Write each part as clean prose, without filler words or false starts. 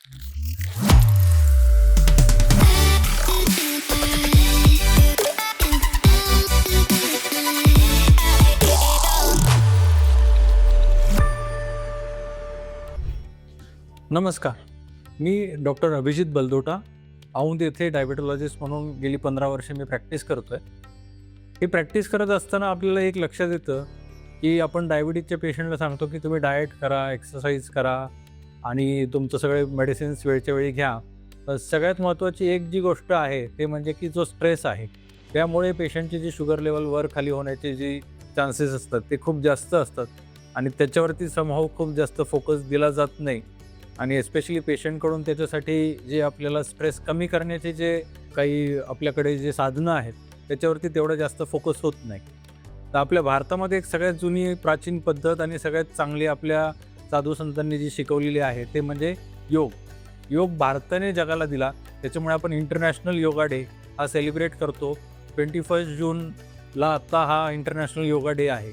नमस्कार. मी डॉक्टर अभिजित बलदोटा, औंध येथे डायबेटॉलॉजिस्ट म्हणून गेली 15 वर्षे मी प्रॅक्टिस करतो आहे. ही प्रॅक्टिस करत असताना आपल्याला एक लक्षात येतं की आपण डायबिटीजच्या पेशंटला सांगतो की तुम्ही डाएट करा, एक्सरसाइज करा आणि तुमचं सगळे मेडिसिन्स वेळच्या वेळी घ्या. सगळ्यात महत्त्वाची एक जी गोष्ट आहे ते म्हणजे की जो स्ट्रेस आहे, त्यामुळे पेशंटची जी शुगर लेवल वर खाली होण्याची जी चान्सेस असतात ते खूप जास्त असतात आणि त्याच्यावरती समहाऊ खूप जास्त फोकस दिला जात नाही. आणि एस्पेशली पेशंटकडून त्याच्यासाठी जे आपल्याला स्ट्रेस कमी करण्याचे जे काही आपल्याकडे जे साधनं आहेत त्याच्यावरती तेवढं जास्त फोकस होत नाही. तर आपल्या भारतामध्ये एक सगळ्यात जुनी प्राचीन पद्धत आणि सगळ्यात चांगली आपल्या साधू संतांनी जी शिकवलेली आहे ते म्हणजे योग. योग भारताने जगाला दिला, त्याच्यामुळे आपण इंटरनॅशनल योगा डे हा सेलिब्रेट करतो. 21 जूनला आत्ता हा इंटरनॅशनल योगा डे आहे.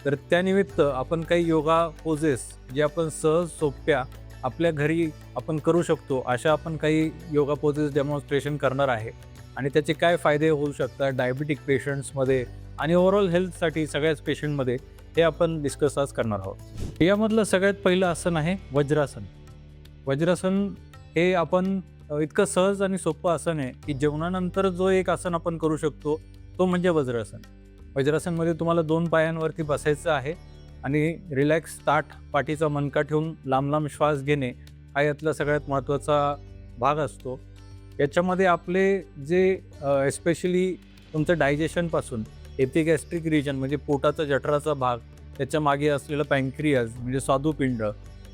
तर त्यानिमित्त आपण काही योगा पोजेस जे आपण सहज सोप्या आपल्या घरी आपण करू शकतो अशा आपण काही योगा पोजेस डेमॉन्स्ट्रेशन करणार आहे आणि त्याचे काय फायदे होऊ शकतात डायबिटिक पेशंट्समध्ये आणि ओव्हरऑल हेल्थसाठी सगळ्याच पेशंटमध्ये हे आपण डिस्कस आज करणार आहोत. यामधलं सगळ्यात पहिलं आसन आहे वज्रासन. वज्रासन हे आपण इतकं सहज आणि सोपं आसन आहे की जेवणानंतर जो एक आसन आपण करू शकतो तो म्हणजे वज्रासन. वज्रासनमध्ये तुम्हाला 2 पायांवरती बसायचं आहे आणि रिलॅक्स ताठ पाठीचा मणका ठेवून लांब लांब श्वास घेणे हा यातला सगळ्यात महत्त्वाचा भाग असतो. याच्यामध्ये आपले जे एस्पेशली तुमचं डायजेशनपासून एपिगॅस्ट्रिक रिजन म्हणजे पोटाचा जठराचा भाग, त्याच्या मागे असलेलं पँक्रियाज म्हणजे स्वादुपिंड,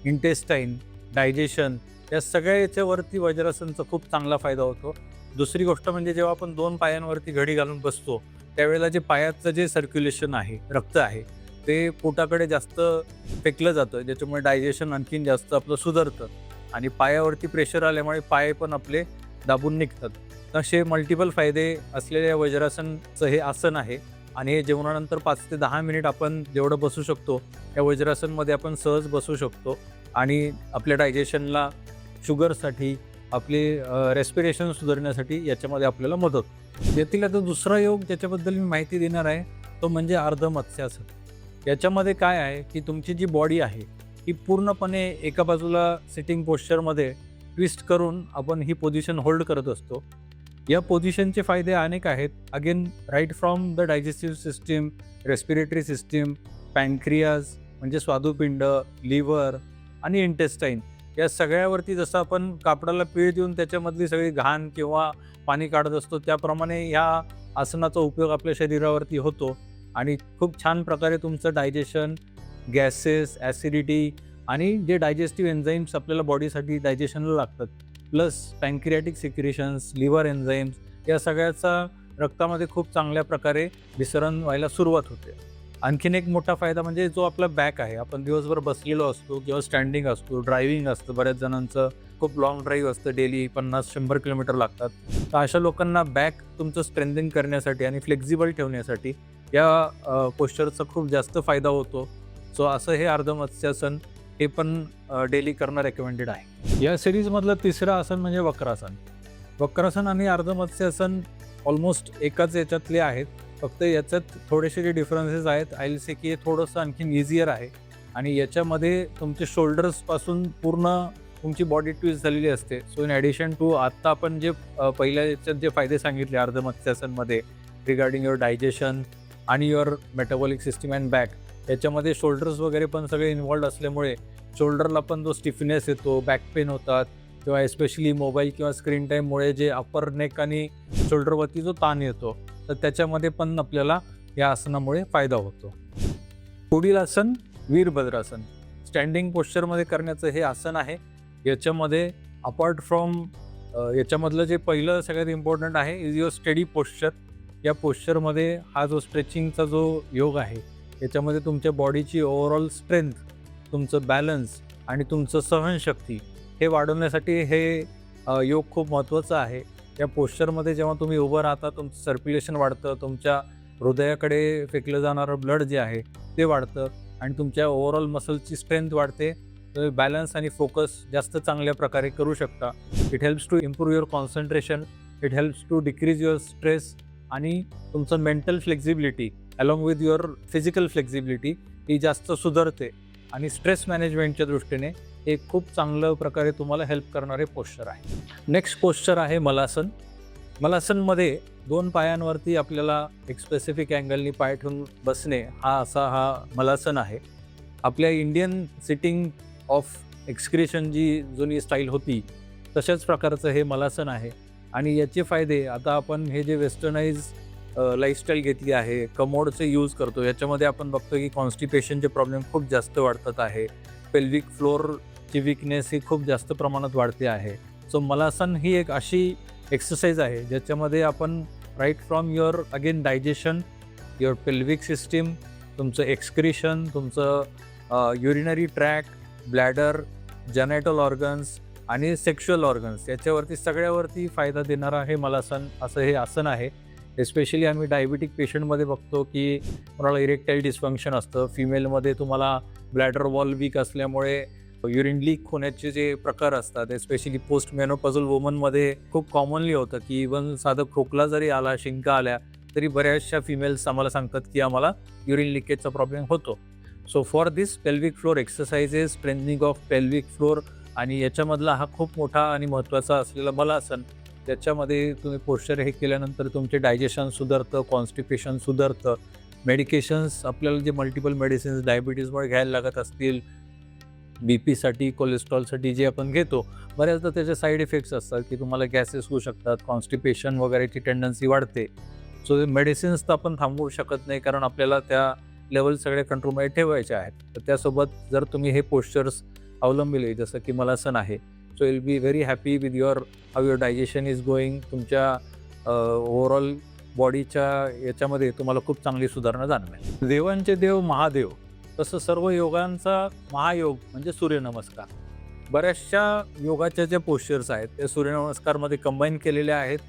इंटेस्टाईन, डायजेशन या सगळ्या याच्यावरती वज्रासनचा खूप चांगला फायदा होतो. दुसरी गोष्ट म्हणजे जेव्हा आपण 2 पायांवरती घडी घालून बसतो त्यावेळेला जे पायाचं जे सर्क्युलेशन आहे, रक्त आहे ते पोटाकडे जास्त फेकलं जातं, ज्याच्यामुळे डायजेशन आणखीन जास्त आपलं सुधारतं आणि पायावरती प्रेशर आल्यामुळे पाय पण आपले दाबून निघतात. असे मल्टिपल फायदे असलेल्या वज्रासनचं हे आसन आहे आणि हे जेवणानंतर 5 ते 10 मिनिट आपण जेवढं बसू शकतो या वज्रासनमध्ये आपण सहज बसू शकतो आणि आपल्या डायजेशनला, शुगरसाठी, आपली रेस्पिरेशन सुधारण्यासाठी याच्यामध्ये आपल्याला मदत. यातील आता दुसरा योग ज्याच्याबद्दल मी माहिती देणार आहे तो म्हणजे अर्ध मत्स्यासन. याच्यामध्ये काय आहे की तुमची जी बॉडी आहे ही पूर्णपणे एका बाजूला सिटिंग पोश्चरमध्ये ट्विस्ट करून आपण ही पोझिशन होल्ड करत असतो. या पोझिशनचे फायदे अनेक आहेत. Again right from the digestive system, respiratory system, pancreas म्हणजे स्वादुपिंड, लिव्हर आणि इंटेस्टाईन या सगळ्यावरती जसं आपण कापडाला पीळ देऊन त्याच्यामधली सगळी घाण किंवा पाणी काढत असतो त्याप्रमाणे ह्या आसनाचा उपयोग आपल्या शरीरावरती होतो आणि खूप छान प्रकारे तुमचं डायजेशन, गॅसेस, ॲसिडिटी आणि जे डायजेस्टिव्ह एन्झाईम्स आपल्याला बॉडीसाठी डायजेशनला लागतात, प्लस पँक्रियाटिक सिक्रेशन्स, लिव्हर एन्झाईम्स या सगळ्याचा रक्तामध्ये खूप चांगल्या प्रकारे विसरण व्हायला सुरुवात होते. आणखीन एक मोठा फायदा म्हणजे जो आपला बॅक आहे, आपण दिवसभर बसलेलो असतो किंवा स्टँडिंग असतो, ड्रायव्हिंग असतं, बऱ्याच जणांचं खूप लॉंग ड्राईव्ह असतं, डेली 50-100 किलोमीटर लागतात. तर अशा लोकांना बॅक तुमचं स्ट्रेंथनिंग करण्यासाठी आणि फ्लेक्झिबल ठेवण्यासाठी या पोश्चरचा खूप जास्त फायदा होतो. सो असं हे अर्ध मत्स्यासन हे पण डेली करणं रेकमेंडेड आहे. या सिरीजमधलं तिसरं आसन म्हणजे वक्रासन. वक्रासन आणि अर्ध मत्स्यासन ऑलमोस्ट एकाच याच्यातले आहेत, फक्त याच्यात थोडेसे जे डिफरन्सेस आहेत. आय विल से की हे थोडंसं आणखीन इझियर आहे आणि याच्यामध्ये तुमचे शोल्डर्सपासून पूर्ण तुमची बॉडी ट्विस्ट झालेली असते. सो इन ॲडिशन टू आत्ता आपण जे पहिल्या याच्यात जे फायदे सांगितले अर्ध मत्स्यासनमध्ये रिगार्डिंग युअर डायजेशन आणि your metabolic system and back, याच्यामध्ये शोल्डर्स वगैरे पण सगळे इन्व्हॉल्ड असल्यामुळे शोल्डरला पण जो स्टिफनेस येतो, बॅक पेन होतात किंवा एस्पेशली मोबाईल किंवा स्क्रीन टाईममुळे जे अपर नेक आणि शोल्डरवरती जो ताण येतो तर त्याच्यामध्ये पण आपल्याला या आसनामुळे फायदा होतो. पुढील आसन वीरभद्रासन. स्टँडिंग पोश्चरमध्ये करण्याचं हे आसन आहे. याच्यामध्ये अपार्ट फ्रॉम याच्यामधलं जे पहिलं सगळ्यात इम्पॉर्टंट आहे इज युअर स्टेडी पोश्चर. या पोश्चरमध्ये हा जो स्ट्रेचिंगचा जो योग आहे याच्यामध्ये तुमच्या बॉडीची ओव्हरऑल स्ट्रेंथ, तुमचं बॅलन्स आणि तुमचं सहनशक्ती हे वाढवण्यासाठी हे योग खूप महत्त्वाचा आहे. या पोश्चरमध्ये जेव्हा तुम्ही उभं राहता तुमचं सर्क्युलेशन वाढतं, तुमच्या हृदयाकडे फेकलं जाणारं ब्लड जे आहे ते वाढतं आणि तुमच्या ओव्हरऑल मसलची स्ट्रेंथ वाढते तुम्ही बॅलन्स आणि फोकस जास्त चांगल्या प्रकारे करू शकता. It helps to improve your concentration, it helps to decrease your stress आणि तुमचं mental flexibility along with your physical flexibility ही जास्त सुधारते आणि स्ट्रेस मॅनेजमेंटच्या दृष्टीने हे खूप चांगलं प्रकारे तुम्हाला हेल्प करणारे पोश्चर आहे. नेक्स्ट पोश्चर आहे मलासन. मलासनमध्ये 2 पायांवरती आपल्याला एक स्पेसिफिक अँगलनी पाय ठेवून बसणे हा मलासन आहे. आपल्या इंडियन सिटिंग ऑफ एक्सक्रिशन जी जुनी स्टाईल होती तशाच प्रकारचं हे मलासन आहे आणि याचे फायदे आता आपण हे जे वेस्टर्नाइज लाईफस्टाईल घेतली आहे, कमोडचे यूज करतो, याच्यामध्ये आपण बघतो की कॉन्स्टिपेशनचे प्रॉब्लेम खूप जास्त वाढतात आहे. पेल्विक फ्लोअरची विकनेस ही खूप जास्त प्रमाणात वाढते आहे. सो मलासन ही एक अशी एक्सरसाइज आहे ज्याच्यामध्ये आपण right from your again digestion, your pelvic system, तुमचं एक्सक्रिशन, तुमचं urinary tract, bladder, genital organs आणि सेक्शुअल ऑर्गन्स याच्यावरती सगळ्यावरती फायदा देणारा हे मलासन असं हे आसन आहे. एस्पेशली आम्ही डायबिटिक पेशंटमध्ये बघतो की कोणाला इरेक्टाईल डिस्फंक्शन असतं, फिमेलमध्ये तुम्हाला ब्लॅडर वॉल वीक असल्यामुळे युरिन लीक होण्याचे जे प्रकार असतात, एस्पेशली पोस्ट मेनोपॉझल वुमनमध्ये खूप कॉमनली होतं की इवन साधं खोकला जरी आला, शिंका आल्या तरी बऱ्याचशा फिमेल्स आम्हाला सांगतात की आम्हाला युरिन लिकेजचा प्रॉब्लेम होतो. So for this pelvic floor exercises, strengthening of pelvic floor आणि याच्यामधला हा खूप मोठा आणि महत्त्वाचा असलेला मलासन, त्याच्यामध्ये तुम्ही पोश्चर हे केल्यानंतर तुमचे डायजेशन सुधारतं, कॉन्स्टिपेशन सुधारतं. मेडिकेशन्स आपल्याला जे मल्टिपल मेडिसिन्स डायबिटीजमुळे घ्यायला लागत असतील, बीपीसाठी, कोलेस्ट्रॉलसाठी जे आपण घेतो, बऱ्याचदा त्याचे साईड इफेक्ट्स असतात की तुम्हाला गॅसेस होऊ शकतात, कॉन्स्टिपेशन वगैरेची टेंडन्सी वाढते. सो मेडिसिन्स तर आपण थांबवू शकत नाही कारण आपल्याला त्या लेवल सगळ्या कंट्रोलमध्ये ठेवायच्या आहेत. तर त्यासोबत जर तुम्ही हे पोश्चर्स अवलंबिले जसं की मलासन आहे, so will be very happy with how your digestion is going. तुमच्या ओव्हरऑल बॉडीच्या याच्यामध्ये तुम्हाला खूप चांगली सुधारणा जाणवेल. देवांचे देव महादेव, तसं सर्व योगांचा महायोग म्हणजे सूर्यनमस्कार. बऱ्याचशा योगाच्या ज्या पोश्चर्स आहेत ते सूर्यनमस्कारमध्ये कंबाईन केलेले आहेत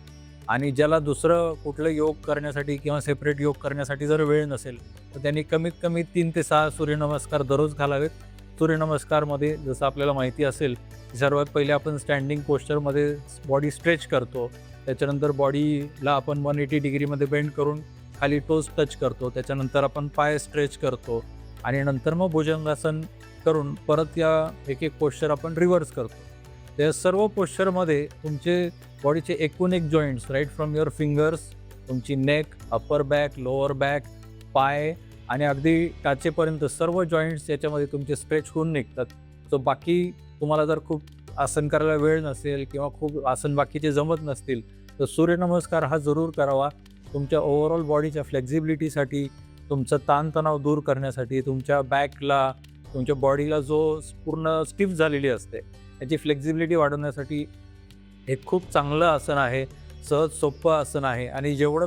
आणि ज्याला दुसरं कुठलं योग करण्यासाठी किंवा सेपरेट योग करण्यासाठी जर वेळ नसेल तर त्यांनी कमीत कमी 3 ते 6 सूर्यनमस्कार दररोज घालावेत. सूर्यनमस्कारमध्ये जसं आपल्याला माहिती असेल सर्वात पहिले आपण स्टँडिंग पोश्चरमध्ये बॉडी स्ट्रेच करतो, त्याच्यानंतर बॉडीला आपण 180 डिग्रीमध्ये बेंड करून खाली टोज टच करतो, त्याच्यानंतर आपण पाय स्ट्रेच करतो आणि नंतर मग भुजंगासन करून परत या एक एक पोश्चर आपण रिव्हर्स करतो. त्या सर्व पोश्चरमध्ये तुमचे बॉडीचे एकूण एक joints right from your fingers, तुमची neck, upper back, lower back, पाय आणि अगदी टाचेपर्यंत सर्व जॉईंट्स याच्यामध्ये तुमचे स्ट्रेच होऊन निघतात. सो बाकी तुम्हाला जर खूप आसन करायला वेळ नसेल किंवा खूप आसन बाकीचे जमत नसतील तर सूर्यनमस्कार हा जरूर करावा. तुमच्या ओव्हरऑल बॉडीच्या फ्लेक्झिबिलिटीसाठी, तुमचं ताणतणाव दूर करण्यासाठी, तुमच्या बॅकला, तुमच्या बॉडीला जो पूर्ण स्टिफ झालेली असते त्याची फ्लेक्झिबिलिटी वाढवण्यासाठी हे खूप चांगलं आसन आहे, सहज सोपं आसन आहे आणि जेवढं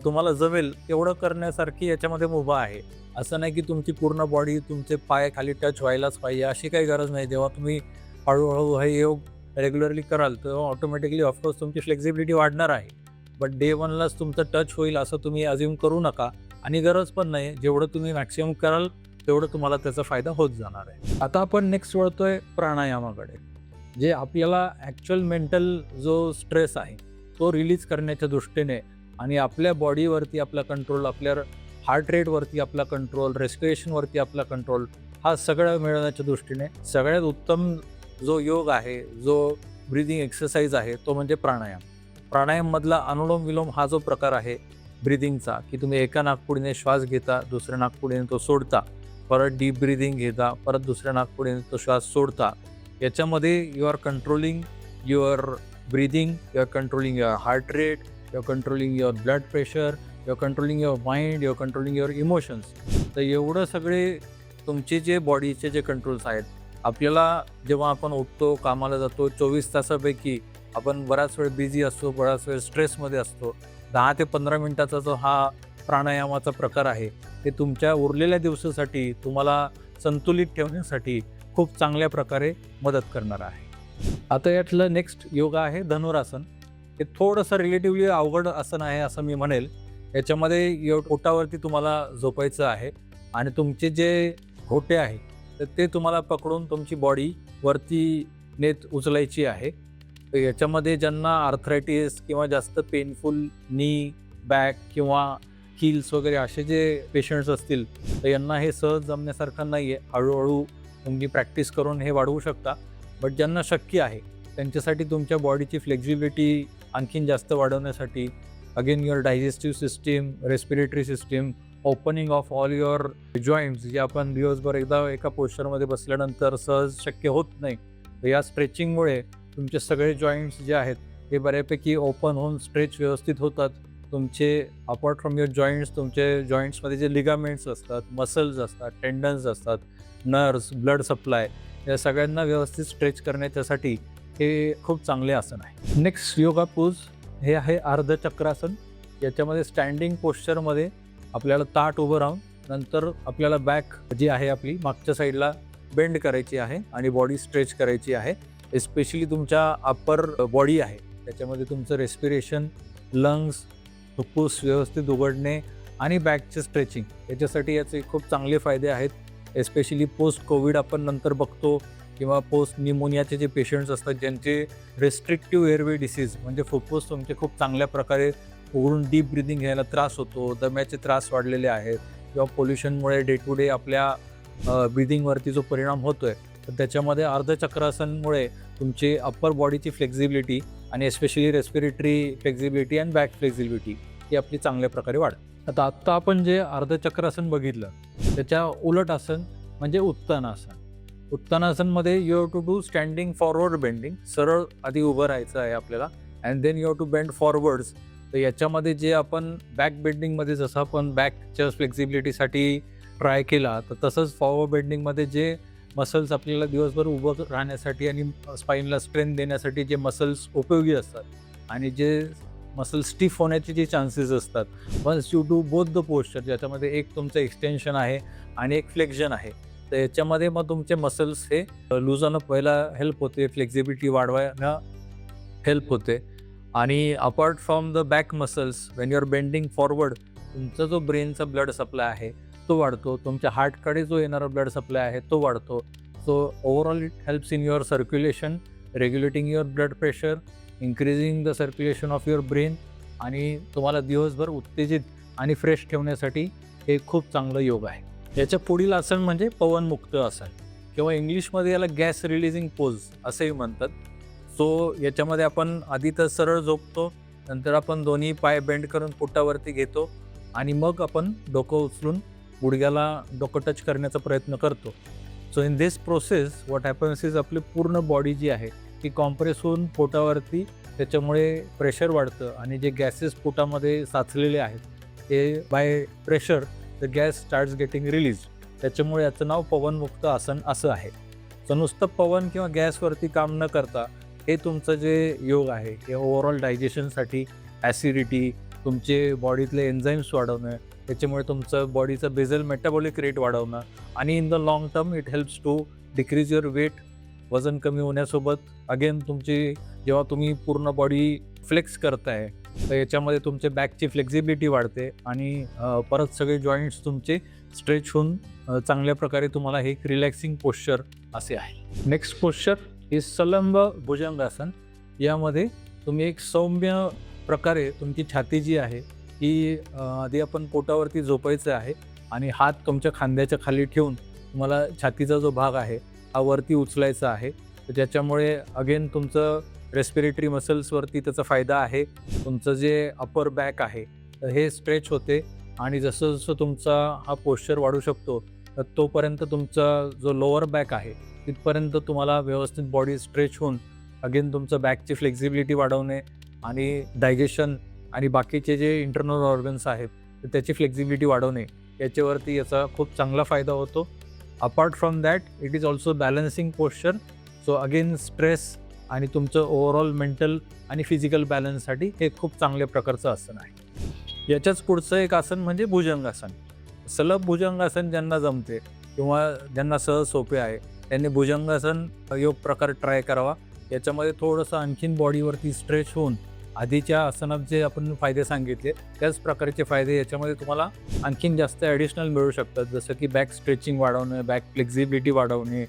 तुम्हाला जमेल तेवढं करण्यासारखी याच्यामध्ये मुभा आहे. असं नाही की तुमची पूर्ण बॉडी, तुमचे पाय खाली टच व्हायलाच पाहिजे अशी काही गरज नाही. जेव्हा तुम्ही हळूहळू हे योग रेग्युलरली कराल तर ऑटोमॅटिकली ऑफकोर्स तुमची फ्लेक्झिबिलिटी वाढणार आहे. बट डे 1लाच तुमचं टच होईल असं तुम्ही अज्युम करू नका आणि गरज पण नाही. जेवढं तुम्ही मॅक्सिमम कराल तेवढं तुम्हाला त्याचा फायदा होत जाणार आहे. आता आपण नेक्स्ट वळतोय प्राणायामाकडे, जे आपल्याला ॲक्च्युअल मेंटल जो स्ट्रेस आहे तो रिलीज करण्याच्या दृष्टीने आणि आपल्या बॉडीवरती आपला कंट्रोल, आपल्या हार्ट रेटवरती आपला कंट्रोल, रेस्पिरेशनवरती आपला कंट्रोल हा सगळं मिळवण्याच्या दृष्टीने सगळ्यात उत्तम जो योग आहे, जो ब्रिदिंग एक्सरसाइज आहे तो म्हणजे प्राणायाम. प्राणायाममधला अनुलोम विलोम हा जो प्रकार आहे ब्रिदिंगचा, की तुम्ही एका नाकपुडीने श्वास घेता, दुसऱ्या नाकपुडीने तो सोडता, परत डीप ब्रिदिंग घेता, परत दुसऱ्या नाकपुडीने तो श्वास सोडता. याच्यामध्ये you are controlling your breathing, you are controlling your heart rate, you are controlling your blood pressure, you are controlling your mind, you are controlling your emotions. तर एवढं सगळे तुमचे जे बॉडीचे जे कंट्रोल्स आहेत, आपल्याला जेव्हा आपण उठतो, कामाला जातो, 24 तासापैकी आपण बराच वेळ बिझी असतो, बराच वेळ स्ट्रेसमध्ये असतो. 10 ते 15 मिनटाचा जो हा प्राणायामाचा प्रकार आहे ते तुमच्या उरलेल्या दिवसासाठी तुम्हाला संतुलित ठेवण्यासाठी खूप चांगल्या प्रकारे मदत करणार आहे. आता यातलं नेक्स्ट योगा आहे धनुरासन. हे थोडंसं रिलेटिव्हली अवघड आसन आहे असं मी म्हणेल. याच्यामध्ये पोटावरती तुम्हाला झोपायचं आहे आणि तुमचे जे घोटे आहे तर ते तुम्हाला पकडून तुमची बॉडी वरती नेत उचलायची आहे. तर याच्यामध्ये ज्यांना आर्थरायटिस किंवा जास्त पेनफुल नी, बॅक किंवा हील्स वगैरे असे जे पेशंट्स असतील तर यांना हे सहज जमण्यासारखं नाही आहे. हळूहळू तुम्ही प्रॅक्टिस करून हे वाढवू शकता. बट ज्यांना शक्य आहे त्यांच्यासाठी तुमच्या बॉडीची फ्लेक्झिबिलिटी आणखीन जास्त वाढवण्यासाठी again your digestive system, respiratory system, opening of all your joints जे आपण दिवसभर एकदा एका पोश्चरमध्ये बसल्यानंतर सहज शक्य होत नाही. तर या स्ट्रेचिंगमुळे तुमचे सगळे जॉईंट्स जे आहेत ते बऱ्यापैकी ओपन होऊन स्ट्रेच व्यवस्थित होतात. तुमचे अपार्ट फ्रॉम युअर जॉईंट्स, तुमचे जॉईंट्समध्ये जे लिगामेंट्स असतात, मसल्स असतात, टेंडन्स असतात, नर्व्स, ब्लड सप्लाय या सगळ्यांना व्यवस्थित स्ट्रेच करण्याच्यासाठी हे खूप चांगले आसन आहे. नेक्स्ट योगा पोज हे आहे अर्धचक्रासन. याच्यामध्ये स्टँडिंग पोश्चरमध्ये आपल्याला ताठ उभं राहून नंतर आपल्याला बॅक जी आहे आपली मागच्या साईडला बेंड करायची आहे आणि बॉडी स्ट्रेच करायची आहे. एस्पेशली तुमच्या अप्पर बॉडी आहे त्याच्यामध्ये तुमचं रेस्पिरेशन, लंग्स, फुफ्फुस व्यवस्थित उघडणे आणि बॅकचे स्ट्रेचिंग याच्यासाठी याचे खूप चांगले फायदे आहेत. एस्पेशली पोस्ट कोविड आपण नंतर बघतो किंवा पोस्ट निमोनियाचे जे पेशंट्स असतात ज्यांचे रेस्ट्रिक्टिव्ह एअरवे डिसीज म्हणजे फुफ्फुस तुमचे खूप चांगल्या प्रकारे उघडून डीप ब्रिदिंग घ्यायला त्रास होतो, दम्याचे त्रास वाढलेले आहेत किंवा पोल्युशनमुळे डे टू डे आपल्या ब्रिदिंगवरती जो परिणाम होतो आहे तर त्याच्यामध्ये अर्धचक्रासनमुळे तुमची अप्पर बॉडीची फ्लेक्झिबिलिटी आणि especially respiratory flexibility and back flexibility ही आपली चांगल्या प्रकारे वाढते. आत्ता आपण जे अर्धचक्रासन बघितलं त्याच्या उलट आसन म्हणजे उत्तानासन. उत्तानासनमध्ये you have to do standing forward bending. सरळ आधी उभं राहायचं आहे आपल्याला and then you have to bend forwards. तर याच्यामध्ये जे आपण बॅक बेंडिंगमध्ये जसं आपण बॅकच्या फ्लेक्झिबिलिटीसाठी ट्राय केला तर तसंच फॉरवर्ड बेंडिंगमध्ये जे मसल्स आपल्याला दिवसभर उभं राहण्यासाठी आणि स्पाईनला स्ट्रेंथ देण्यासाठी जे मसल्स उपयोगी असतात आणि जे मसल स्टिफ होण्याचे जे चान्सेस असतात once you do both the posture ज्याच्यामध्ये एक तुमचं एक्सटेन्शन आहे आणि एक फ्लेक्झन आहे तर याच्यामध्ये मग तुमचे मसल्स हे लूजन अप व्हायला हेल्प होते, फ्लेक्झिबिलिटी वाढवायला हेल्प होते. आणि apart from the back muscles when you are bending forward तुमचा जो ब्रेनचा ब्लड सप्लाय आहे तो वाढतो, तुमच्या हार्टकडे जो येणारा ब्लड सप्लाय आहे तो वाढतो. So overall it helps in your circulation, regulating your blood pressure, increasing the circulation of your brain आणि तुम्हाला दिवसभर उत्तेजित आणि फ्रेश ठेवण्यासाठी हे खूप चांगलं योग आहे. याच्या पुढील आसन म्हणजे पवनमुक्त आसन किंवा इंग्लिशमध्ये याला गॅस रिलीजिंग पोज असंही म्हणतात. सो याच्यामध्ये आपण आधी तर सरळ झोपतो, नंतर आपण दोन्ही पाय बेंड करून पोटावरती घेतो आणि मग आपण डोकं उचलून गुडघ्याला डोकं टच करण्याचा प्रयत्न करतो. So in this process what happens is आपली पूर्ण बॉडी जी आहे ती कॉम्प्रेस होऊन पोटावरती त्याच्यामुळे प्रेशर वाढतं आणि जे गॅसेस पोटामध्ये साचलेले आहेत ते by pressure the gas starts getting release. त्याच्यामुळे याचं नाव पवनमुक्त आसन असं आहे. सो नुसतं पवन किंवा गॅसवरती काम न करता हे तुमचं जे योग आहे हे ओव्हरऑल डायजेशनसाठी, ॲसिडिटी, तुमचे बॉडीतले एन्झाईम्स वाढवणं, त्याच्यामुळे तुमचं बॉडीचं बेझल मेटाबॉलिक रेट वाढवणं आणि in the long term it helps to decrease your weight. वजन कमी होण्यासोबत अगेन तुमची जेव्हा तुम्ही पूर्ण बॉडी फ्लेक्स करताय तर याच्यामध्ये तुमचे बॅकची फ्लेक्झिबिलिटी वाढते आणि परत सगळे जॉईंट्स तुमचे स्ट्रेच होऊन चांगल्या प्रकारे तुम्हाला हे एक रिलॅक्सिंग पोश्चर असे आहे. नेक्स्ट पोश्चर इज सलंब भुजंगासन. यामध्ये तुम्ही एक सौम्य प्रकारे तुमची छाती जी आहे ही आधी आपण पोटावरती झोपायचं आहे आणि हात तुमच्या खांद्याच्या खाली ठेवून तुम्हाला छातीचा जो भाग आहे हा वरती उचलायचा आहे. तर ज्याच्यामुळे अगेन तुमचं रेस्पिरेटरी मसल्सवरती त्याचा फायदा आहे. तुमचं जे अपर बॅक आहे तर हे स्ट्रेच होते आणि जसं जसं तुमचा हा पोश्चर वाढू शकतो तर तोपर्यंत तुमचा जो लोअर बॅक आहे तिथपर्यंत तुम्हाला व्यवस्थित बॉडी स्ट्रेच होऊन अगेन तुमचं बॅकची फ्लेक्झिबिलिटी वाढवणे आणि डायजेशन आणि बाकीचे जे इंटरनल ऑर्गन्स आहेत तर त्याची फ्लेक्झिबिलिटी वाढवणे याच्यावरती याचा खूप चांगला फायदा होतो. Apart from that it is also balancing posture. So again stress आणि तुमचं ओव्हरऑल मेंटल आणि फिजिकल बॅलन्ससाठी हे खूप चांगल्या प्रकारचं आसन आहे. याच्याच पुढचं एक आसन म्हणजे भुजंगासन. सलभ भुजंगासन ज्यांना जमते किंवा ज्यांना सहज सोपे आहे त्यांनी भुजंगासन योग प्रकार ट्राय करावा. याच्यामध्ये थोडंसं आणखीन बॉडीवरती स्ट्रेच होऊन आधीच्या आसनात जे आपण फायदे सांगितले त्याच प्रकारचे फायदे याच्यामध्ये तुम्हाला आणखीन जास्त ॲडिशनल मिळू शकतात. जसं की बॅक स्ट्रेचिंग वाढवणे, बॅक फ्लेक्झिबिलिटी वाढवणे,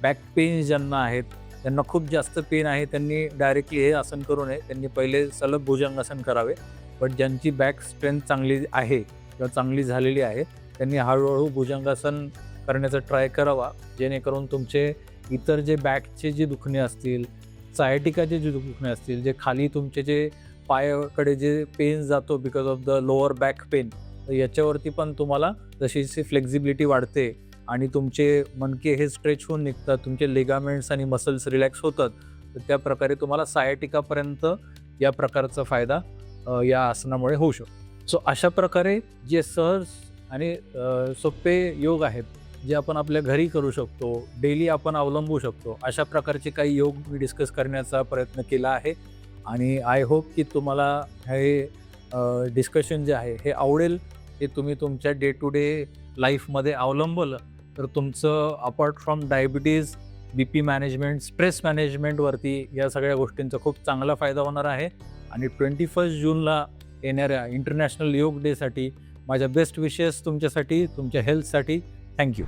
बॅक पेन ज्यांना आहेत, त्यांना खूप जास्त पेन आहे, त्यांनी डायरेक्टली हे आसन करू नये. त्यांनी पहिले सलग भुजंगासन करावे. बट ज्यांची बॅक स्ट्रेंथ चांगली आहे किंवा चांगली झालेली आहे, त्यांनी हळूहळू भुजंगासन करण्याचा ट्राय करावा, जेणेकरून तुमचे इतर जे बॅकचे जे दुखणे असतील, सायटिकाचे जे दुखणे असतील, जे खाली तुमचे जे पायाकडे जे पेन जातो because of the lower back pain, तर याच्यावरती पण तुम्हाला जशी जशी फ्लेक्झिबिलिटी वाढते आणि तुमचे मणके हे स्ट्रेच होऊन निघतात, तुमचे लिगामेंट्स आणि मसल्स रिलॅक्स होतात, तर त्या प्रकारे तुम्हाला सायटिकापर्यंत या प्रकारचा फायदा या आसनामुळे होऊ शकतो. सो अशा प्रकारे जे सहज आणि सोपे योग आहेत, जे आपण आपल्या घरी करू शकतो, डेली आपण अवलंबू शकतो, अशा प्रकारचे काही योग मी डिस्कस करण्याचा प्रयत्न केला आहे. आणि आय होप की तुम्हाला हे डिस्कशन जे आहे हे आवडेल. ते तुम्ही तुमच्या डे टू डे लाईफमध्ये अवलंबलं तर तुमचं apart from diabetes, BP management, stress मॅनेजमेंटवरती या सगळ्या गोष्टींचा खूप चांगला फायदा होणार आहे. आणि 21 जूनला येणाऱ्या इंटरनॅशनल योग डेसाठी माझ्या बेस्ट विशेस तुमच्यासाठी, तुमच्या हेल्थसाठी. थँक्यू.